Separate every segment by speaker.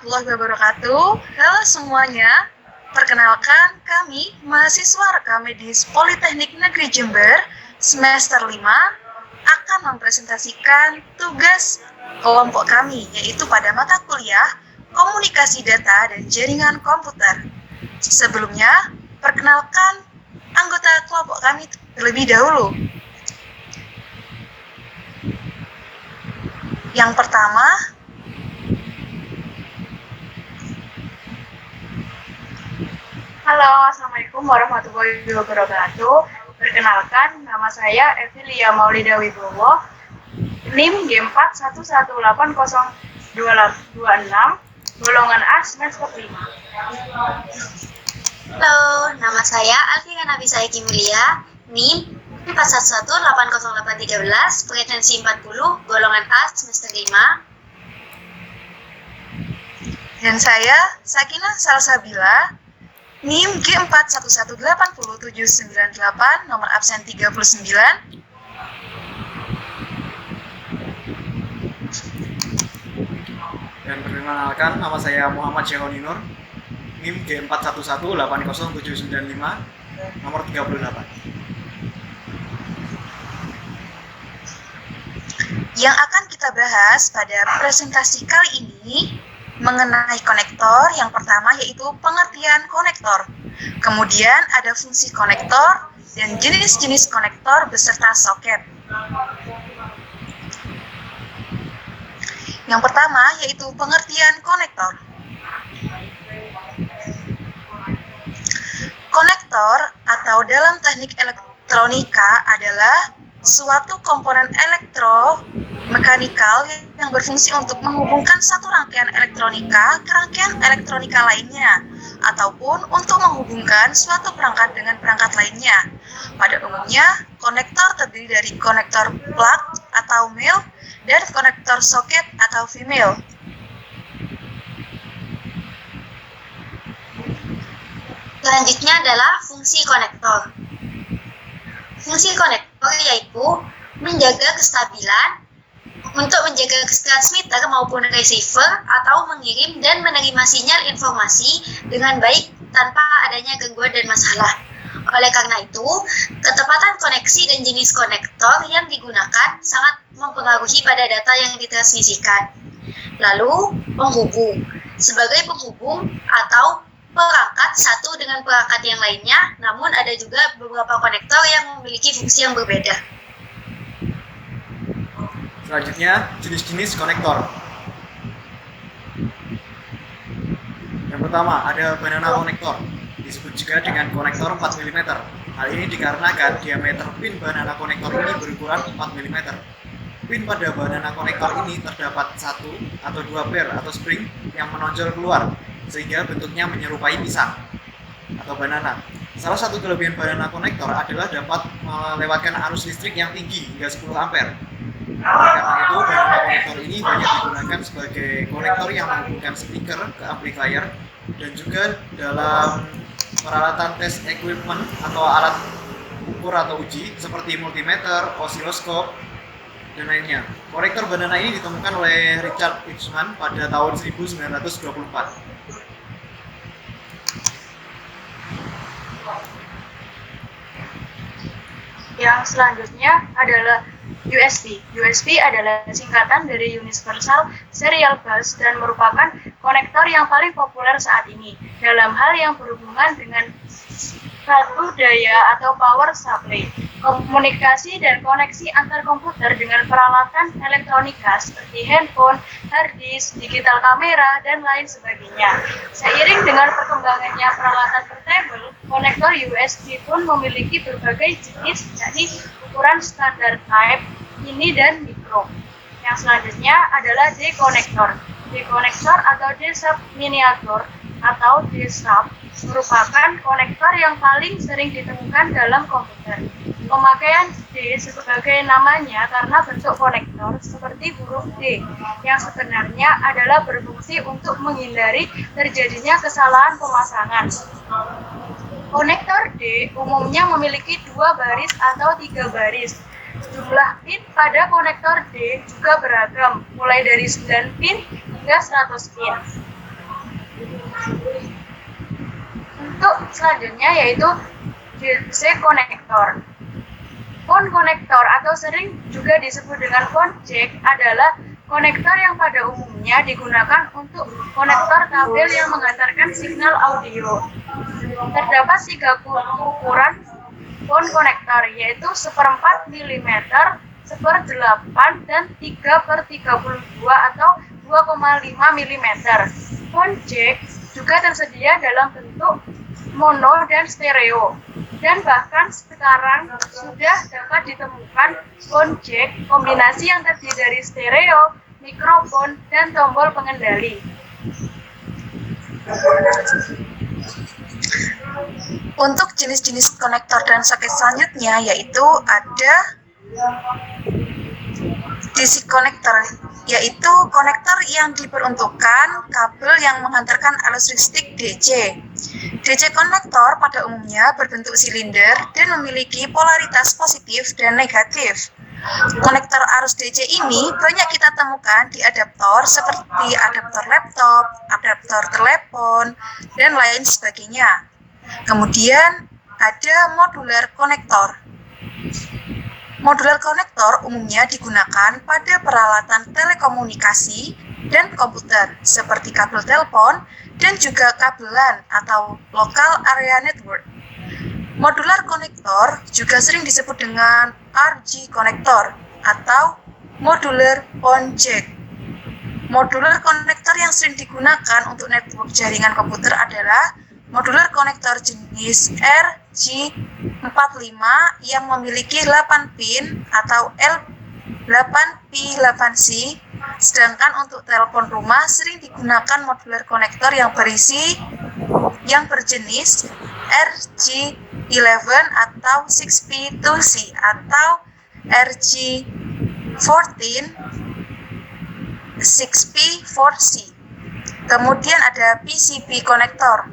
Speaker 1: warahmatullahi wabarakatuh. Halo semuanya, perkenalkan kami mahasiswa rekam medis Politeknik Negeri Jember semester 5 akan mempresentasikan tugas kelompok kami, yaitu pada mata kuliah Komunikasi Data dan Jaringan Komputer. Sebelumnya, perkenalkan anggota kelompok kami terlebih dahulu. Yang pertama, halo, assalamualaikum warahmatullahi wabarakatuh. Perkenalkan, nama saya Evilia Maulida Wibowo, NIM G41180226, golongan A semester 5.
Speaker 2: Halo, nama saya Alfira Nabisa Eki Mulia, NIM 411808313, frekuensi 40, golongan A semester 5.
Speaker 1: Dan saya Sakinah Salsabila, NIM G41180798, nomor absen 39.
Speaker 3: Dan perkenalkan, nama saya Muhammad Syahoni Nur, NIM G41180795, nomor 38.
Speaker 1: Yang akan kita bahas pada presentasi kali ini mengenai konektor. Yang pertama yaitu pengertian konektor. Kemudian ada fungsi konektor dan jenis-jenis konektor beserta soket. Yang pertama yaitu pengertian konektor. Konektor atau dalam teknik elektronika adalah suatu komponen elektromekanikal yang berfungsi untuk menghubungkan satu rangkaian elektronika ke rangkaian elektronika lainnya, ataupun untuk menghubungkan suatu perangkat dengan perangkat lainnya. Pada umumnya, konektor terdiri dari konektor plug atau male dan konektor soket atau female.
Speaker 2: Selanjutnya adalah fungsi konektor. Fungsi konektor yaitu menjaga kestabilan untuk menjaga transmitter maupun receiver atau mengirim dan menerima sinyal informasi dengan baik tanpa adanya gangguan dan masalah. Oleh karena itu, ketepatan koneksi dan jenis konektor yang digunakan sangat mempengaruhi pada data yang ditransmisikan. Lalu, penghubung. Sebagai penghubung atau perangkat satu dengan perangkat yang lainnya, namun ada juga beberapa konektor yang memiliki fungsi yang berbeda.
Speaker 3: Selanjutnya, jenis-jenis konektor. Yang pertama, ada banana konektor, disebut juga dengan konektor 4 mm. Hal ini dikarenakan diameter pin banana konektor ini berukuran 4 mm. Pin pada banana konektor ini terdapat satu atau dua pair atau spring yang menonjol keluar, sehingga bentuknya menyerupai pisang atau banana. Salah satu kelebihan banana konektor adalah dapat melewatkan arus listrik yang tinggi hingga 10 ampere. Oleh karena itu, banana konektor ini banyak digunakan sebagai konektor yang menghubungkan speaker ke amplifier dan juga dalam peralatan tes equipment atau alat ukur atau uji seperti multimeter, osiloskop, dan lainnya. Konektor banana ini ditemukan oleh Richard Eastman pada tahun 1924.
Speaker 1: Yang selanjutnya adalah USB. USB adalah singkatan dari Universal Serial Bus dan merupakan konektor yang paling populer saat ini dalam hal yang berhubungan dengan satu daya atau power supply, komunikasi dan koneksi antar komputer dengan peralatan elektronika seperti handphone, hard disk, digital kamera, dan lain sebagainya. Seiring dengan perkembangannya peralatan portable, konektor USB pun memiliki berbagai jenis, yakni ukuran standar type, mini, dan mikro. Yang selanjutnya adalah D-konektor. D-konektor atau D-sub miniatur atau D-sub merupakan konektor yang paling sering ditemukan dalam komputer. Pemakaian D sebagai namanya karena bentuk konektor seperti huruf D yang sebenarnya adalah berfungsi untuk menghindari terjadinya kesalahan pemasangan. Konektor D umumnya memiliki 2 baris atau 3 baris. Jumlah pin pada konektor D juga beragam, mulai dari 9 pin hingga 100 pin. Untuk selanjutnya yaitu DC konektor. Phone konektor atau sering juga disebut dengan phone jack adalah konektor yang pada umumnya digunakan untuk konektor kabel yang mengantarkan signal audio. Terdapat 3 ukuran phone konektor yaitu 1/4 mm, 1/8, dan 3/32 atau 2,5 mm. Phone jack juga tersedia dalam bentuk mono dan stereo. Dan bahkan sekarang sudah dapat ditemukan phone jack kombinasi yang terdiri dari stereo, mikrofon, dan tombol pengendali.
Speaker 4: Untuk jenis-jenis konektor dan soket selanjutnya yaitu ada DC konektor, yaitu konektor yang diperuntukkan kabel yang menghantarkan arus listrik DC. DC konektor pada umumnya berbentuk silinder dan memiliki polaritas positif dan negatif. Konektor arus DC ini banyak kita temukan di adaptor seperti adaptor laptop, adaptor telepon, dan lain sebagainya. Kemudian ada modular konektor. Modular konektor umumnya digunakan pada peralatan telekomunikasi dan komputer seperti kabel telepon dan juga kabelan atau local area network. Modular konektor juga sering disebut dengan RG konektor atau modular phone jack. Modular konektor yang sering digunakan untuk network jaringan komputer adalah modular konektor jenis RG45 yang memiliki 8 pin atau L8P8C, sedangkan untuk telepon rumah sering digunakan modular konektor yang berjenis RG11 atau 6P2C atau RG14 6P4C. Kemudian ada PCB konektor.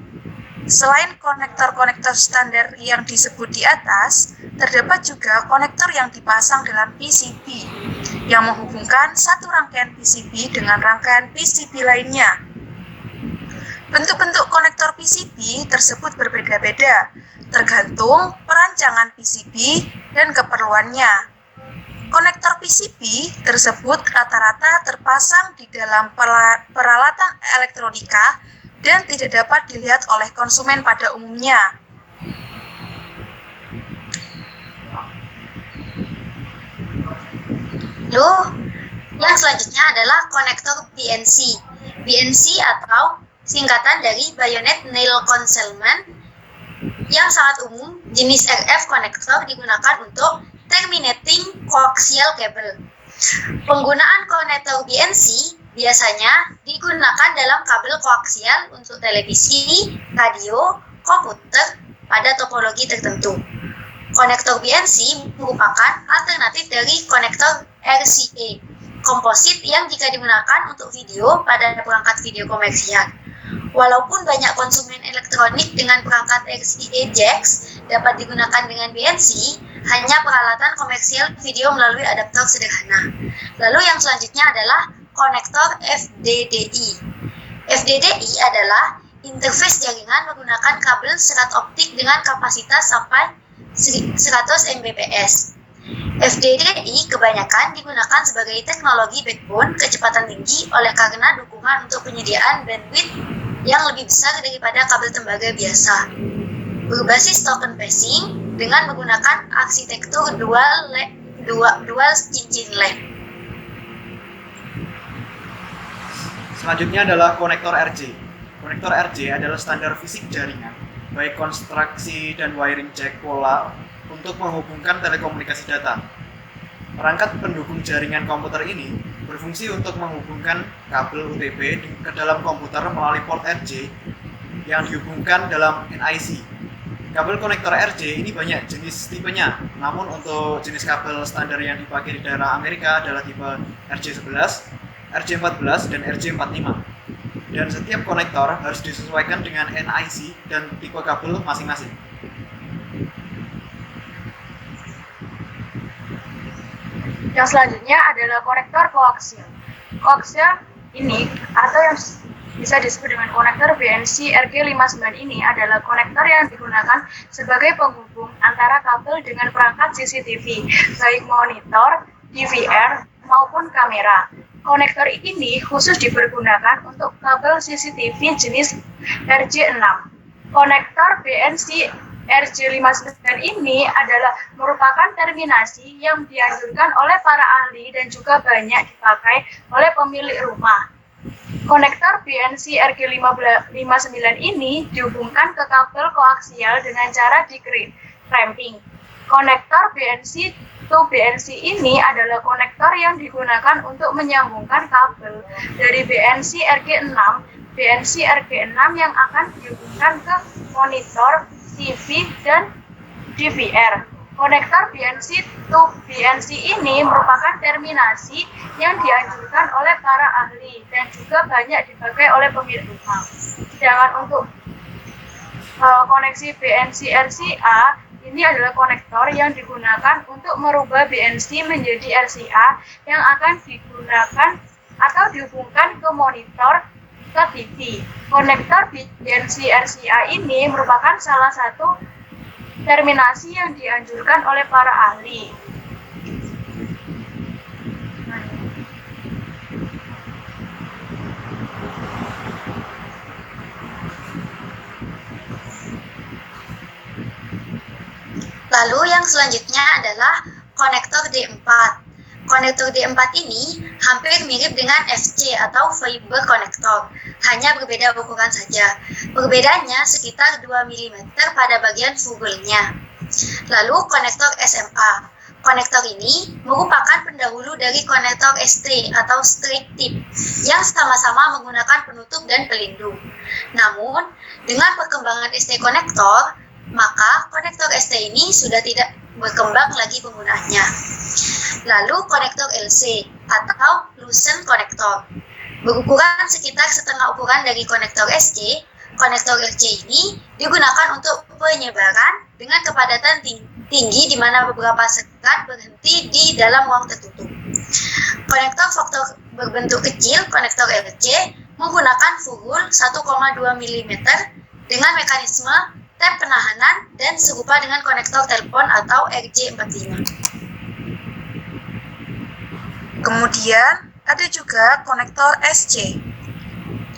Speaker 4: Selain konektor-konektor standar yang disebut di atas, terdapat juga konektor yang dipasang dalam PCB yang menghubungkan satu rangkaian PCB dengan rangkaian PCB lainnya. Bentuk-bentuk konektor PCB tersebut berbeda-beda, tergantung perancangan PCB dan keperluannya. Konektor PCB tersebut rata-rata terpasang di dalam peralatan elektronika dan tidak dapat dilihat oleh konsumen pada umumnya.
Speaker 2: Lalu, yang selanjutnya adalah konektor BNC. BNC atau singkatan dari Bayonet Nail Concealment, yang sangat umum, jenis RF konektor digunakan untuk terminating coaxial cable. Penggunaan konektor BNC biasanya digunakan dalam kabel koaksial untuk televisi, radio, komputer pada topologi tertentu. Konektor BNC merupakan alternatif dari konektor RCA, komposit yang jika digunakan untuk video pada perangkat video komersial. Walaupun banyak konsumen elektronik dengan perangkat RCA jacks dapat digunakan dengan BNC, hanya peralatan komersial video melalui adaptor sederhana. Lalu yang selanjutnya adalah konektor FDDI. FDDI adalah interface jaringan menggunakan kabel serat optik dengan kapasitas sampai 100 Mbps. FDDI kebanyakan digunakan sebagai teknologi backbone kecepatan tinggi oleh karena dukungan untuk penyediaan bandwidth yang lebih besar daripada kabel tembaga biasa. Berbasis token passing dengan menggunakan arsitektur dual cincin LAN.
Speaker 3: Selanjutnya adalah konektor RJ. Konektor RJ adalah standar fisik jaringan, baik konstruksi dan wiring jack pola untuk menghubungkan telekomunikasi data. Perangkat pendukung jaringan komputer ini berfungsi untuk menghubungkan kabel UTP ke dalam komputer melalui port RJ yang dihubungkan dalam NIC. Kabel konektor RJ ini banyak jenis tipenya, namun untuk jenis kabel standar yang dipakai di daerah Amerika adalah tipe RJ11, RJ14, dan RJ45. Dan setiap konektor harus disesuaikan dengan NIC dan tipe kabel masing-masing.
Speaker 1: Yang selanjutnya adalah konektor koaksial. Koaksial ini atau yang bisa disebut dengan konektor BNC RG59 ini adalah konektor yang digunakan sebagai penghubung antara kabel dengan perangkat CCTV, baik monitor, DVR, maupun kamera. Konektor ini khusus dipergunakan untuk kabel CCTV jenis RJ6. Konektor BNC RJ59 ini adalah merupakan terminasi yang dianjurkan oleh para ahli dan juga banyak dipakai oleh pemilik rumah. Konektor BNC RG59 ini dihubungkan ke kabel koaksial dengan cara di-cramping. Konektor BNC to BNC ini adalah konektor yang digunakan untuk menyambungkan kabel dari BNC RG6 yang akan dihubungkan ke monitor, TV, dan DVR. Konektor BNC to BNC ini merupakan terminasi yang dianjurkan oleh para ahli dan juga banyak dipakai oleh pemilik rumah. Sedangkan untuk koneksi BNC RCA ini adalah konektor yang digunakan untuk merubah BNC menjadi RCA yang akan digunakan atau dihubungkan ke monitor, ke TV. Konektor BNC RCA ini merupakan salah satu terminasi yang dianjurkan oleh para ahli.
Speaker 2: Lalu yang selanjutnya adalah konektor D4. Konektor D4 ini hampir mirip dengan FC atau fiber konektor, hanya berbeda ukuran saja. Perbedaannya sekitar 2 mm pada bagian fugulnya. Lalu konektor SMA. Konektor ini merupakan pendahulu dari konektor ST atau straight tip yang sama-sama menggunakan penutup dan pelindung. Namun, dengan perkembangan ST konektor, maka konektor ST ini sudah tidak berkembang lagi penggunaannya. Lalu konektor LC atau lucent konektor. Berukuran sekitar setengah ukuran dari konektor SC, konektor LC ini digunakan untuk penyebaran dengan kepadatan tinggi di mana beberapa sekat berhenti di dalam ruang tertutup. Konektor faktor berbentuk kecil, konektor LC, menggunakan fugul 1,2 mm dengan mekanisme tap penahanan dan serupa dengan konektor telepon atau RJ45.
Speaker 4: Kemudian ada juga konektor SC.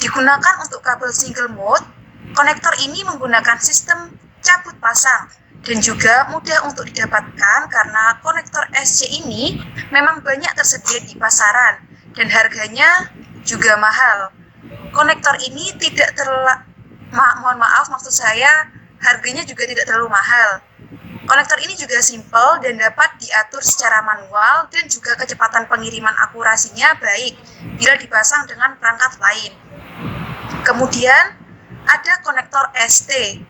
Speaker 4: Digunakan untuk kabel single mode, konektor ini menggunakan sistem cabut pasang dan juga mudah untuk didapatkan karena konektor SC ini memang banyak tersedia di pasaran dan harganya juga mahal. Konektor ini tidak harganya juga tidak terlalu mahal. Konektor ini juga simpel dan dapat diatur secara manual dan juga kecepatan pengiriman akurasinya baik bila dipasang dengan perangkat lain. Kemudian ada konektor ST.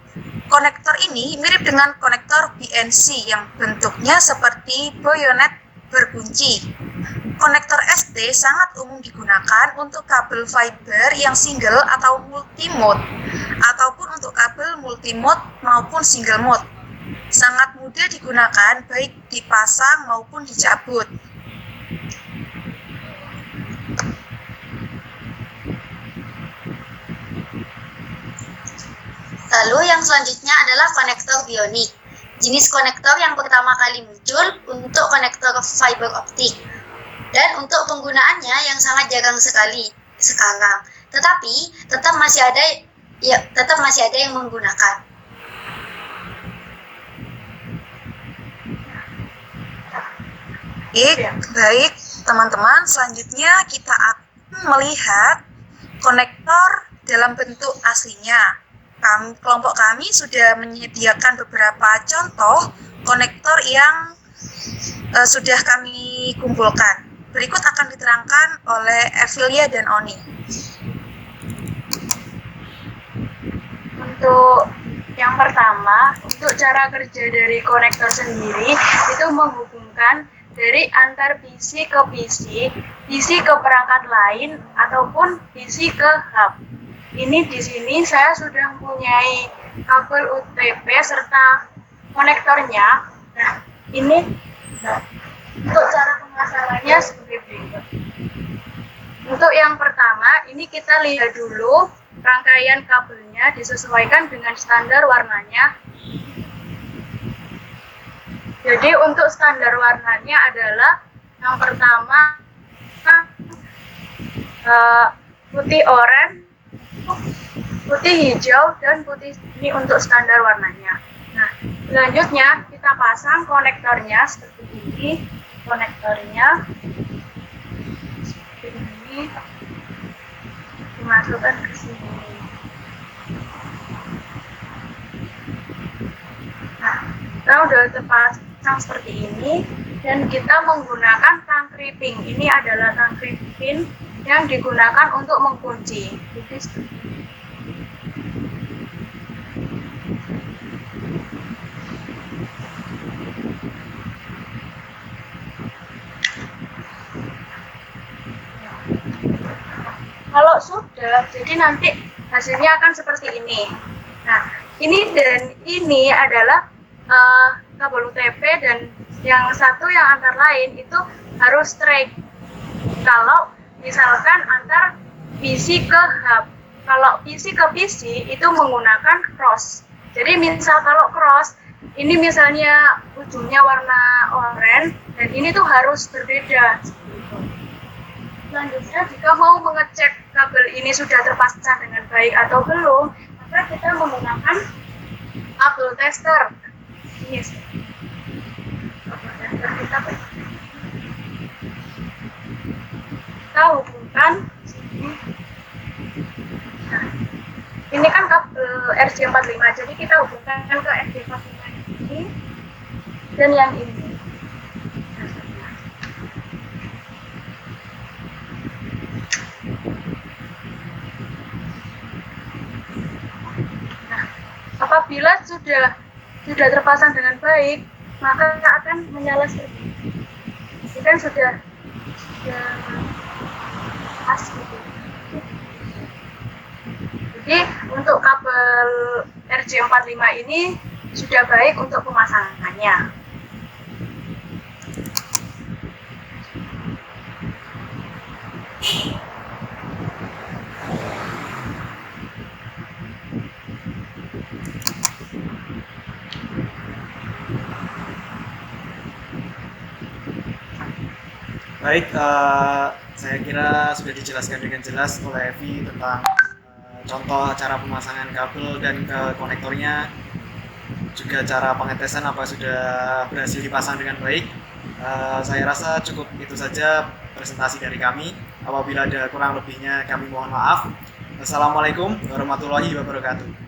Speaker 4: Konektor ini mirip dengan konektor BNC yang bentuknya seperti bayonet berkunci. Konektor ST sangat umum digunakan untuk kabel fiber yang single atau multimode ataupun untuk kabel multimode maupun single mode. Sangat mudah digunakan baik dipasang maupun dicabut.
Speaker 2: Lalu yang selanjutnya adalah konektor bionik. Jenis konektor yang pertama kali muncul untuk konektor fiber optik. Dan untuk penggunaannya yang sangat jarang sekali sekarang. Tetapi tetap masih ada yang menggunakan.
Speaker 4: Baik, teman-teman, selanjutnya kita akan melihat konektor dalam bentuk aslinya. Kelompok kami sudah menyediakan beberapa contoh konektor yang sudah kami kumpulkan. Berikut akan diterangkan oleh Evilia dan Oni.
Speaker 1: Untuk yang pertama, untuk cara kerja dari konektor sendiri itu menghubungkan dari antar PC ke PC, PC ke perangkat lain ataupun PC ke hub. Ini di sini saya sudah mempunyai kabel UTP serta konektornya. Nah, ini untuk cara pemasangannya seperti berikut. Untuk yang pertama, ini kita lihat dulu rangkaian kabelnya disesuaikan dengan standar warnanya. Jadi untuk standar warnanya adalah yang pertama putih oranye, putih hijau, dan putih ini untuk standar warnanya. Nah, selanjutnya kita pasang konektornya seperti ini. Konektornya seperti ini dimasukkan ke sini. Nah, kita udah terpasang seperti ini dan kita menggunakan tang kripping. Ini adalah tang kripping yang digunakan untuk mengunci. Jadi kalau sudah, jadi nanti hasilnya akan seperti ini. Nah, ini dan ini adalah kabel UTP, dan yang satu yang antar lain itu harus straight. Kalau misalkan antar PC ke hub, kalau PC ke PC itu menggunakan cross. Jadi misal kalau cross, ini misalnya ujungnya warna oranye dan ini tuh harus berbeda. Selanjutnya, jika mau mengecek kabel ini sudah terpasang dengan baik atau belum, maka kita menggunakan kabel tester. Ini kabel tester kita hubungkan sini. Nah, ini kan kabel RJ45, jadi kita hubungkan ke RJ45 ini dan yang ini. Apabila sudah terpasang dengan baik, maka akan menyala seperti ini. Ini kan sudah pas gitu. Jadi untuk kabel RJ45 ini sudah baik untuk pemasangannya.
Speaker 3: Baik, saya kira sudah dijelaskan dengan jelas oleh Evi tentang contoh cara pemasangan kabel dan konektornya, juga cara pengetesan apa sudah berhasil dipasang dengan baik. Saya rasa cukup itu saja presentasi dari kami. Apabila ada kurang lebihnya kami mohon maaf. Wassalamualaikum warahmatullahi wabarakatuh.